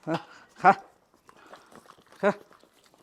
খা খা।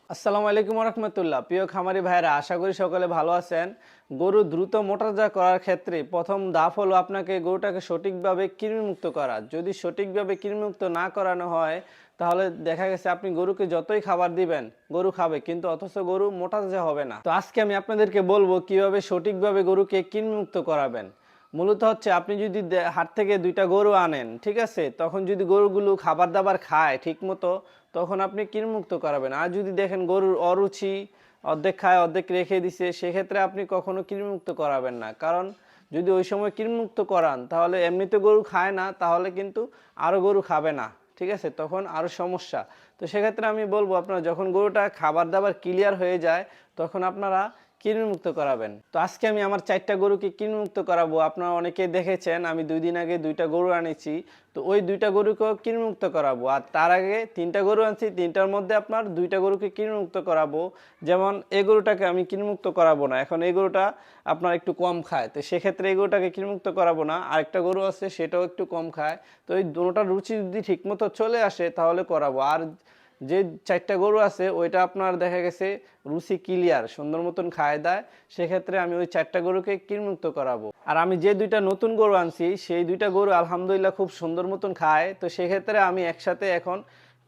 আসসালামু আলাইকুম রহমতুল্লাহ। প্রিয় খামারি ভাইরা, আশা করি সকলে ভালো আছেন। গরু দ্রুত মোটাতাজা করার ক্ষেত্রে প্রথম ধাপ হলো আপনাকে গরুটাকে সঠিকভাবে কৃমিমুক্ত করা। যদি সঠিকভাবে কৃমিমুক্ত না করানো হয় তাহলে দেখা গেছে আপনি গরুকে যতই খাবার দিবেন গরু খাবে, কিন্তু অথচ গরু মোটাতাজা হবে না। তো আজকে আমি আপনাদেরকে বলবো কিভাবে সঠিকভাবে গরুকে কৃমিমুক্ত করাবেন। মূলত হচ্ছে আপনি যদি হাট থেকে দুইটা গরু আনেন, ঠিক আছে, তখন যদি গরুগুলো খাবার দাবার খায় ঠিক মতো তখন আপনি কৃমিমুক্ত করাবেন। আর যদি দেখেন গরুর অরুচি, অর্ধেক খায় অর্ধেক রেখে দিছে, সেক্ষেত্রে আপনি কখনো কৃমিমুক্ত করাবেন না। কারণ যদি ওই সময় কৃমিমুক্ত করান তাহলে এমনিতে গরু খায় না, তাহলে কিন্তু আরও গরু খাবে না, ঠিক আছে, তখন আরও সমস্যা। তো সেক্ষেত্রে আমি বলবো আপনারা যখন গরুটা খাবার দাবার ক্লিয়ার হয়ে যায় তখন আপনারা কৃমিমুক্ত করাবেন। তো আজকে আমি আমার 4টা গরুকে কৃমিমুক্ত করাবো। আপনারা অনেকেই দেখেছেন আমি 2 দিন আগে 2টা গরু আনেছি, তো ওই 2টা গরুকেও কৃমিমুক্ত করাবো। আর তার আগে 3টা গরু আনছি, 3টার মধ্যে আপনার 2টা গরুকে কৃমিমুক্ত করাবো। যেমন এই গরুটাকে আমি কৃমিমুক্ত করাবো না, এখন এই গরুটা আপনার একটু কম খায়, তো সেক্ষেত্রে এই গরুটাকে কৃমিমুক্ত করাবো না। আরেকটা গরু আছে সেটাও একটু কম খায়, তো এই দুটোটার রুচি যদি ঠিকমতো চলে আসে তাহলে করাবো। আর যে 4টা গরু আছে ওইটা আপনার দেখা গেছে রুচি ক্লিয়ার, সুন্দর মতন খায় দেয়, সেক্ষেত্রে আমি ওই 4টা গরুকে কৃমিমুক্ত করাবো। আর আমি যে 2টা নতুন গরু আনছি সেই 2টা গরু আলহামদুলিল্লাহ খুব সুন্দর মতন খায়, তো সেক্ষেত্রে আমি একসাথে এখন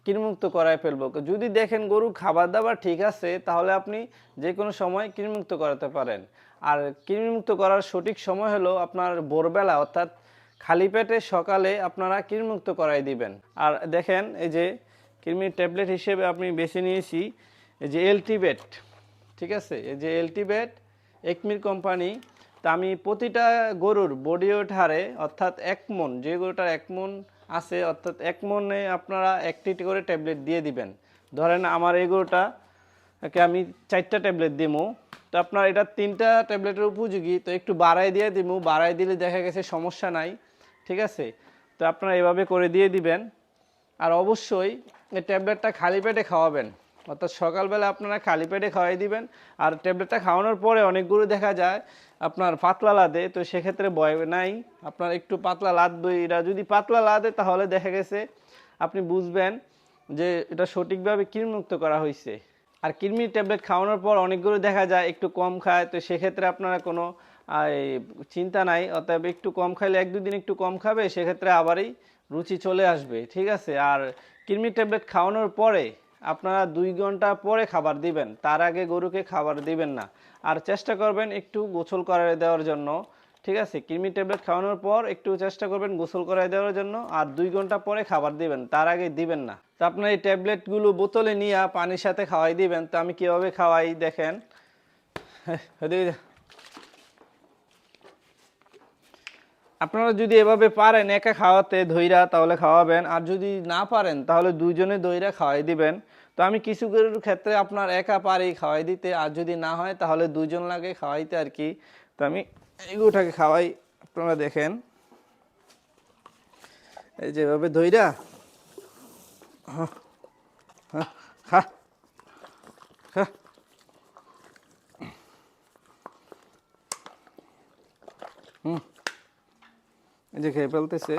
কৃমিমুক্ত করায় ফেলবো। যদি দেখেন গরু খাবার দাবার ঠিক আছে তাহলে আপনি যে কোনো সময় কৃমিমুক্ত করাতে পারেন। আর কৃমিমুক্ত করার সঠিক সময় হলো আপনার ভোরবেলা, অর্থাৎ খালি পেটে সকালে আপনারা কৃমিমুক্ত করাই দিবেন। আর দেখেন এই যে কৃমির ট্যাবলেট হিসেবে আপনি বেছে নিয়েছি এই যে এলটিবেট, ঠিক আছে, এই যে এলটিবেট একমির কোম্পানি। তা আমি প্রতিটা গরুর বডি ওয়েট হারে অর্থাৎ 1 মন, যে গরুটার 1 মন আছে অর্থাৎ 1 মনে আপনারা 1টি করে ট্যাবলেট দিয়ে দিবেন। ধরেন আমার এই গরুটাকে আমি 4টা ট্যাবলেট দিমু, তো আপনার এটা 3টা ট্যাবলেটের উপযোগী, তো একটু বাড়াই দিয়ে দিমু, বাড়াই দিলে দেখা গেছে সমস্যা নাই, ঠিক আছে। তো আপনারা এভাবে করে দিয়ে দিবেন। আর অবশ্যই এই ট্যাবলেটটা খালি পেটে খাওয়াবেন, অর্থাৎ সকালবেলা আপনারা খালি পেটে খাওয়াই দিবেন। আর ট্যাবলেটটা খাওয়ানোর পরে অনেকগুলো দেখা যায় আপনার পাতলা লাদে, তো সেক্ষেত্রে ভয় নাই, আপনার একটু পাতলা লাদবে। এরা যদি পাতলা লাদে তাহলে দেখা গেছে আপনি বুঝবেন যে এটা সঠিকভাবে কৃমিমুক্ত করা হয়েছে। আর কৃমির ট্যাবলেট খাওয়ানোর পর অনেকগুলো দেখা যায় একটু কম খায়, তো সেক্ষেত্রে আপনারা কোনো চিন্তা নাই, অতএব একটু কম খাইলে 1-2 দিন একটু কম খাবে, সেক্ষেত্রে আবারই রুচি চলে আসবে, ঠিক আছে। আর কৃমির ট্যাবলেট খাওয়ানোর পরে আপনারা 2 ঘন্টা পরে খাবার দিবেন, তার আগে গরুকে খাবার দিবেন না। আর চেষ্টা করবেন একটু গোসল করায় দেওয়ার জন্য, ঠিক আছে। কৃমি ট্যাবলেট খাওয়ানোর পর একটু চেষ্টা করবেন গোসল করায় দেওয়ার জন্য, আর 2 ঘন্টা পরে খাবার দিবেন, তার আগে দিবেন না। তো আপনার এই ট্যাবলেটগুলো বোতলে নিয়ে পানির সাথে খাওয়াই দিবেন। তো আমি কীভাবে খাওয়াই দেখেন, আপনারা যদি এভাবে পারেন একা খাওয়াতে ধইরা তাহলে খাওয়াবেন, আর যদি না পারেন তাহলে 2জনে ধইরা খাওয়াই দিবেন। তো আমি কিছু গরুর ক্ষেত্রে আপনার একা পারি খাওয়াই দিতে, আর যদি না হয় তাহলে 2জন লাগে খাওয়াইতে আর কি। তো আমি এই গরুটাকে খাওয়াই, আপনারা দেখেন এই যেভাবে ধইরা খা খা। এই যে খেয়ে ফেলতেছে।